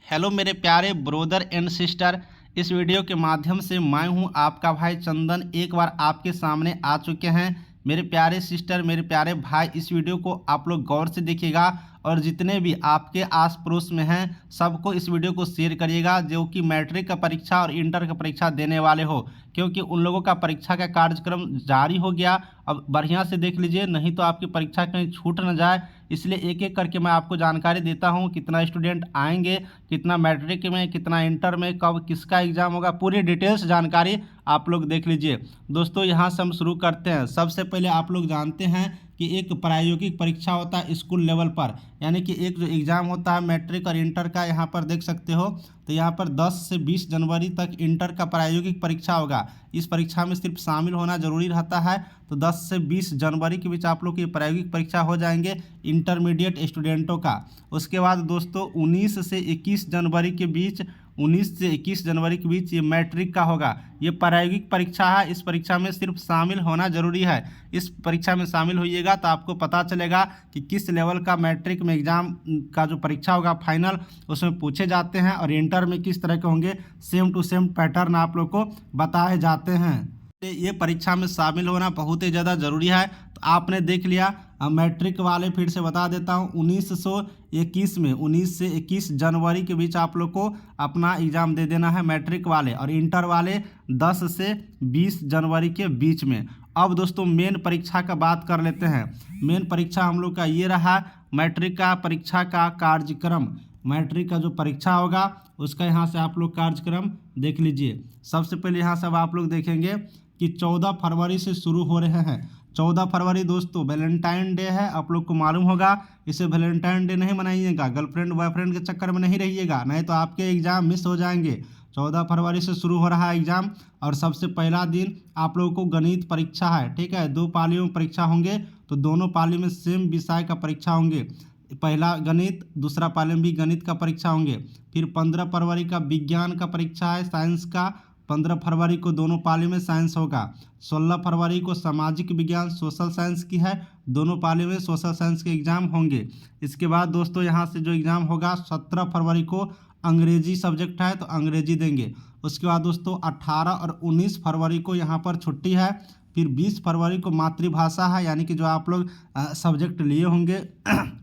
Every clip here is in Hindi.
हेलो मेरे प्यारे ब्रोदर एंड सिस्टर। इस वीडियो के माध्यम से मैं हूं आपका भाई चंदन एक बार आपके सामने आ चुके हैं। मेरे प्यारे सिस्टर, मेरे प्यारे भाई, इस वीडियो को आप लोग गौर से देखिएगा और जितने भी आपके आस पड़ोस में हैं सबको इस वीडियो को शेयर करिएगा जो कि मैट्रिक का परीक्षा और इंटर का परीक्षा देने वाले हो, क्योंकि उन लोगों का परीक्षा का कार्यक्रम जारी हो गया। अब बढ़िया से देख लीजिए, नहीं तो आपकी परीक्षा कहीं छूट न जाए। इसलिए एक एक करके मैं आपको जानकारी देता हूं, कितना स्टूडेंट आएंगे, कितना मैट्रिक में, कितना इंटर में, कब किसका एग्जाम होगा, पूरी डिटेल्स जानकारी आप लोग देख लीजिए। दोस्तों यहाँ से हम शुरू करते हैं। सबसे पहले आप लोग जानते हैं कि एक प्रायोगिक परीक्षा होता है स्कूल लेवल पर, यानी कि एक जो एग्ज़ाम होता है मैट्रिक और इंटर का, यहाँ पर देख सकते हो तो यहाँ पर 10 से 20 जनवरी तक इंटर का प्रायोगिक परीक्षा होगा। इस परीक्षा में सिर्फ शामिल होना जरूरी रहता है। तो 10 से 20 जनवरी के बीच आप लोग की प्रायोगिक परीक्षा हो जाएंगे इंटरमीडिएट स्टूडेंटों का। उसके बाद दोस्तों 19 से 21 जनवरी के बीच 19 से 21 जनवरी के बीच ये मैट्रिक का होगा। ये प्रायोगिक परीक्षा है, इस परीक्षा में सिर्फ शामिल होना जरूरी है। इस परीक्षा में शामिल होइएगा तो आपको पता चलेगा कि किस लेवल का मैट्रिक में एग्जाम का जो परीक्षा होगा फाइनल, उसमें पूछे जाते हैं और इंटर में किस तरह के होंगे, सेम टू सेम पैटर्न आप लोग को बताए जाते हैं। ये परीक्षा में शामिल होना बहुत ही ज़्यादा ज़रूरी है। तो आपने देख लिया। अब मैट्रिक वाले फिर से बता देता हूँ, 1921 में 19 से 21 जनवरी के बीच आप लोग को अपना एग्ज़ाम दे देना है मैट्रिक वाले, और इंटर वाले 10 से 20 जनवरी के बीच में। अब दोस्तों मेन परीक्षा का बात कर लेते हैं। मेन परीक्षा हम लोग का ये रहा, मैट्रिक का परीक्षा का कार्यक्रम। मैट्रिक का जो परीक्षा होगा उसका यहाँ से आप लोग कार्यक्रम देख लीजिए। सबसे पहले यहाँ से अब आप लोग देखेंगे कि 14 फरवरी से शुरू हो रहे हैं। 14 फरवरी दोस्तों वैलेंटाइन डे है, आप लोग को मालूम होगा। इसे वैलेंटाइन डे नहीं मनाइएगा, गर्लफ्रेंड बॉयफ्रेंड के चक्कर में नहीं रहिएगा, नहीं तो आपके एग्ज़ाम मिस हो जाएंगे। 14 फरवरी से शुरू हो रहा है एग्ज़ाम, और सबसे पहला दिन आप लोगों को गणित परीक्षा है। ठीक है, 2 पालियों में परीक्षा होंगे, तो दोनों पाली में सेम विषय का परीक्षा होंगे। पहला गणित, दूसरा पाली में भी गणित का परीक्षा होंगे। फिर 15 फरवरी का विज्ञान का परीक्षा है, साइंस का। 15 फरवरी को दोनों पाली में साइंस होगा। 16 फरवरी को सामाजिक विज्ञान सोशल साइंस की है, दोनों पाली में सोशल साइंस के एग्ज़ाम होंगे। इसके बाद दोस्तों यहाँ से जो एग्ज़ाम होगा 17 फरवरी को अंग्रेजी सब्जेक्ट है तो अंग्रेजी देंगे। उसके बाद दोस्तों 18 और 19 फरवरी को यहाँ पर छुट्टी है। फिर 20 फरवरी को मातृभाषा है, यानी कि जो आप लोग सब्जेक्ट लिए होंगे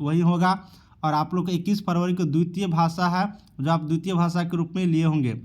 वही होगा। और आप लोग 21 फरवरी को द्वितीय भाषा है, जो आप द्वितीय भाषा के रूप में लिए होंगे।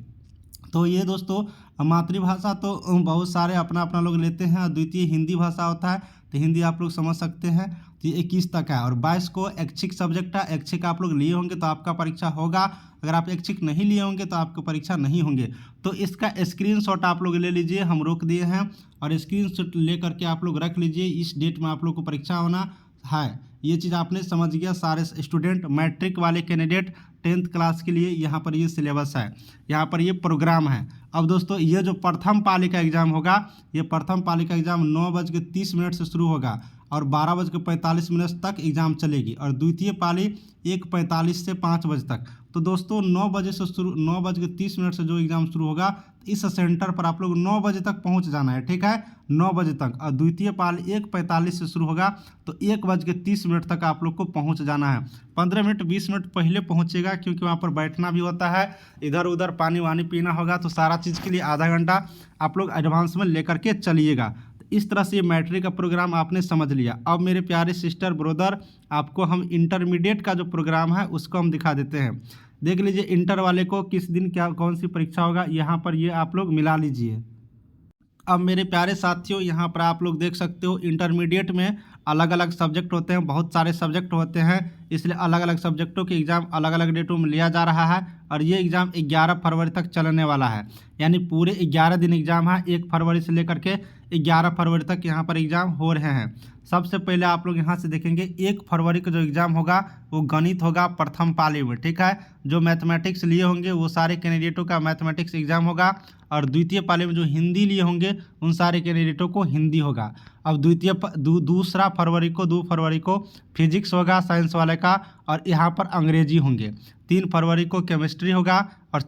तो ये दोस्तों मातृभाषा तो बहुत सारे अपना अपना लोग लेते हैं, और द्वितीय हिंदी भाषा होता है तो हिंदी आप लोग समझ सकते हैं। तो ये 21 तक है, और 22 को ऐच्छिक सब्जेक्ट है। ऐच्छिक आप लोग लिए होंगे तो आपका परीक्षा होगा, अगर आप ऐच्छिक नहीं लिए होंगे तो आपका परीक्षा नहीं होंगे। तो इसका स्क्रीनशॉट आप लोग ले लीजिए, हम रोक दिए हैं, और स्क्रीनशॉट ले करके आप लोग रख लीजिए। इस डेट में आप लोग को परीक्षा होना है, ये चीज़ आपने समझ गया। सारे स्टूडेंट मैट्रिक वाले कैंडिडेट 10th क्लास के लिए यहाँ पर ये सिलेबस है, यहाँ पर ये प्रोग्राम है। अब दोस्तों ये जो प्रथम पाली का एग्ज़ाम होगा, ये प्रथम पाली का एग्ज़ाम 9:30 से शुरू होगा और 12:45 तक एग्ज़ाम चलेगी, और द्वितीय पाली 1:45 से 5 बजे तक। तो दोस्तों 9 बजे से शुरू, 9:30 से जो एग्ज़ाम शुरू होगा, इस सेंटर पर आप लोग 9 बजे तक पहुंच जाना है। ठीक है, 9 बजे तक। और द्वितीय पाली 1:45 से शुरू होगा, तो 1:30 तक आप लोग को पहुंच जाना है। 15 मिनट 20 मिनट पहले पहुंचेगा, क्योंकि वहां पर बैठना भी होता है, इधर उधर पानी वानी पीना होगा, तो सारा चीज़ के लिए आधा घंटा आप लोग एडवांस में लेकर के चलिएगा। इस तरह से ये मैट्रिक का प्रोग्राम आपने समझ लिया। अब मेरे प्यारे सिस्टर ब्रदर, आपको हम इंटरमीडिएट का जो प्रोग्राम है उसको हम दिखा देते हैं। देख लीजिए इंटर वाले को किस दिन क्या कौन सी परीक्षा होगा, यहाँ पर ये आप लोग मिला लीजिए। अब मेरे प्यारे साथियों, यहाँ पर आप लोग देख सकते हो इंटरमीडिएट में अलग अलग सब्जेक्ट होते हैं, बहुत सारे सब्जेक्ट होते हैं, इसलिए अलग अलग सब्जेक्टों के एग्ज़ाम अलग अलग डेटों में लिया जा रहा है। और ये एग्ज़ाम 11 फरवरी तक चलने वाला है, यानी पूरे 11 दिन एग्ज़ाम है। 1 फरवरी से लेकर के 11 फरवरी तक यहाँ पर एग्ज़ाम हो रहे हैं। सबसे पहले आप लोग यहाँ से देखेंगे 1 फरवरी का जो एग्ज़ाम होगा वो गणित होगा प्रथम पाली में। ठीक है, जो मैथमेटिक्स लिए होंगे वो सारे कैंडिडेटों का मैथमेटिक्स एग्ज़ाम होगा, और द्वितीय पाली में जो हिंदी लिए होंगे उन सारे कैंडिडेटों को हिंदी होगा। अब दूसरा फरवरी को 2 फरवरी को फिजिक्स होगा साइंस वाले का, और यहाँ पर अंग्रेजी होंगे। 3 फरवरी को केमिस्ट्री होगा और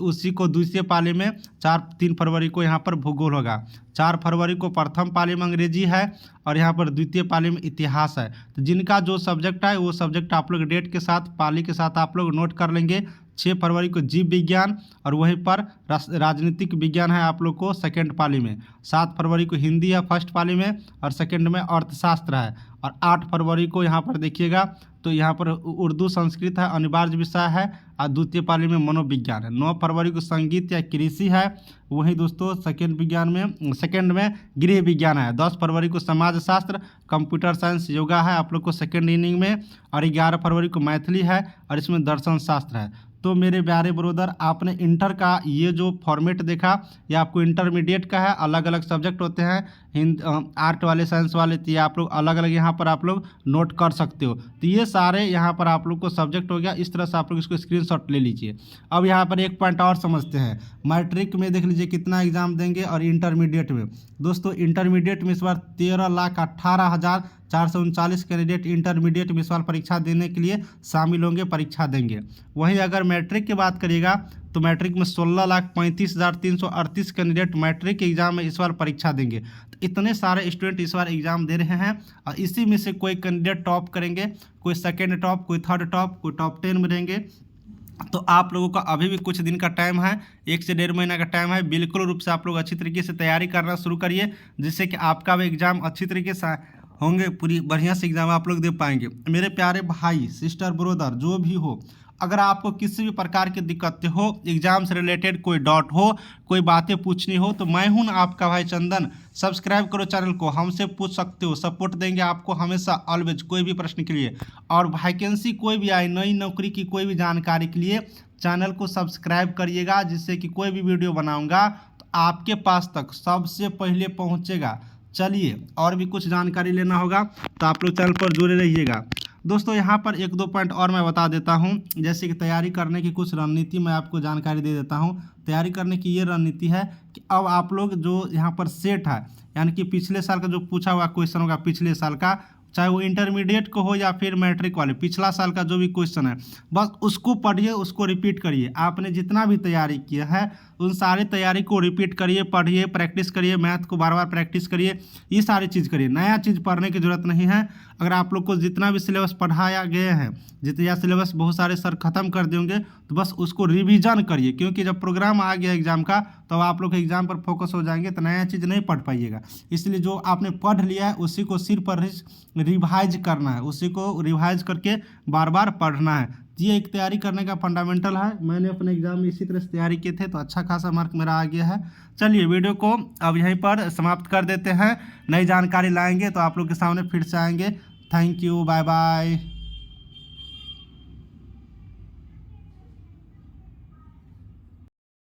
उसी को दूसरे पाली में 3 फरवरी को यहाँ पर भूगोल होगा। 4 फरवरी को प्रथम पाली में अंग्रेजी है और यहाँ पर द्वितीय पाली में इतिहास है। तो जिनका जो सब्जेक्ट है वो सब्जेक्ट आप लोग डेट के साथ पाली के साथ आप लोग नोट कर लेंगे। 6 फरवरी को जीव विज्ञान और वहीं पर राजनीतिक विज्ञान है आप लोग को सेकेंड पाली में। 7 फरवरी को हिंदी है फर्स्ट पाली में और सेकेंड में अर्थशास्त्र है। और 8 फरवरी को यहाँ पर देखिएगा तो यहाँ पर उर्दू संस्कृत है अनिवार्य विषय है और द्वितीय पाली में मनोविज्ञान है। 9 फरवरी को संगीत या कृषि है। वहीं दोस्तों सेकेंड में गृह विज्ञान है। 10 फरवरी को समाजशास्त्र कंप्यूटर साइंस योगा है आप लोग को सेकेंड इनिंग में। और 11 फरवरी को मैथिली है और इसमें दर्शन शास्त्र है। तो मेरे प्यारे ब्रदर, आपने इंटर का ये जो फॉर्मेट देखा ये आपको इंटरमीडिएट का है। अलग अलग सब्जेक्ट होते हैं आर्ट वाले साइंस वाले, तो ये आप लोग अलग अलग यहाँ पर आप लोग नोट कर सकते हो। तो ये सारे यहाँ पर आप लोग को सब्जेक्ट हो गया। इस तरह से आप लोग इसको स्क्रीनशॉट ले लीजिए। अब यहाँ पर एक पॉइंट और समझते हैं। मैट्रिक में देख लीजिए कितना एग्जाम देंगे और इंटरमीडिएट में। दोस्तों इंटरमीडिएट में इस बार 13,18,439 कैंडिडेट इंटरमीडिएट में इस बार परीक्षा देने के लिए शामिल होंगे, परीक्षा देंगे। वहीं अगर मैट्रिक की बात करिएगा तो मैट्रिक में 16,35,338 कैंडिडेट मैट्रिक एग्जाम में इस बार परीक्षा देंगे। तो इतने सारे स्टूडेंट इस बार एग्जाम दे रहे हैं और इसी में से कोई कैंडिडेट टॉप करेंगे, कोई सेकेंड टॉप, कोई थर्ड टॉप, कोई टॉप 10 में रहेंगे। तो आप लोगों का अभी भी कुछ दिन का टाइम है, 1 से 1.5 महीना का टाइम है। बिल्कुल रूप से आप लोग अच्छी तरीके से तैयारी करना शुरू करिए, जिससे कि आपका भी एग्ज़ाम अच्छी तरीके से होंगे, पूरी बढ़िया से एग्ज़ाम आप लोग दे पाएंगे। मेरे प्यारे भाई सिस्टर ब्रदर जो भी हो, अगर आपको किसी भी प्रकार की दिक्कतें हो, एग्जाम से रिलेटेड कोई डाउट हो, कोई बातें पूछनी हो, तो मैं हूं आपका भाई चंदन। सब्सक्राइब करो चैनल को, हमसे पूछ सकते हो, सपोर्ट देंगे आपको हमेशा ऑलवेज कोई भी प्रश्न के लिए। और वैकेंसी कोई भी आए, नई नौकरी की कोई भी जानकारी के लिए चैनल को सब्सक्राइब करिएगा, जिससे कि कोई भी वीडियो बनाऊँगा तो आपके पास तक सबसे पहले पहुँचेगा। चलिए, और भी कुछ जानकारी लेना होगा तो आप लोग चैनल पर जुड़े रहिएगा। दोस्तों यहाँ पर 1-2 पॉइंट और मैं बता देता हूँ, जैसे कि तैयारी करने की कुछ रणनीति मैं आपको जानकारी दे देता हूँ। तैयारी करने की ये रणनीति है कि अब आप लोग जो यहाँ पर सेट है, यानी कि पिछले साल का जो पूछा हुआ क्वेश्चन होगा पिछले साल का, चाहे वो इंटरमीडिएट को हो या फिर मैट्रिक वाले, पिछला साल का जो भी क्वेश्चन है बस उसको पढ़िए, उसको रिपीट करिए। आपने जितना भी तैयारी किया है उन सारी तैयारी को रिपीट करिए, पढ़िए, प्रैक्टिस करिए, मैथ को बार बार प्रैक्टिस करिए, ये सारी चीज़ करिए। नया चीज़ पढ़ने की ज़रूरत नहीं है। अगर आप लोग को जितना भी सिलेबस पढ़ाया गया है, जितना सिलेबस बहुत सारे सर ख़त्म कर देंगे, तो बस उसको रिवीजन करिए, क्योंकि जब प्रोग्राम आ गया एग्ज़ाम का तो आप लोग एग्ज़ाम पर फोकस हो जाएंगे, तो नया चीज़ नहीं पढ़ पाइएगा। इसलिए जो आपने पढ़ लिया है उसी को सिर पर रिवाइज करना है, उसी को रिवाइज करके बार बार पढ़ना है। ये एक तैयारी करने का फंडामेंटल है। मैंने अपने एग्जाम में इसी तरह से तैयारी किए थे, तो अच्छा खासा मार्क मेरा आ गया है। चलिए वीडियो को अब यहीं पर समाप्त कर देते हैं। नई जानकारी लाएंगे तो आप लोग के सामने फिर से आएंगे। Thank you, bye bye.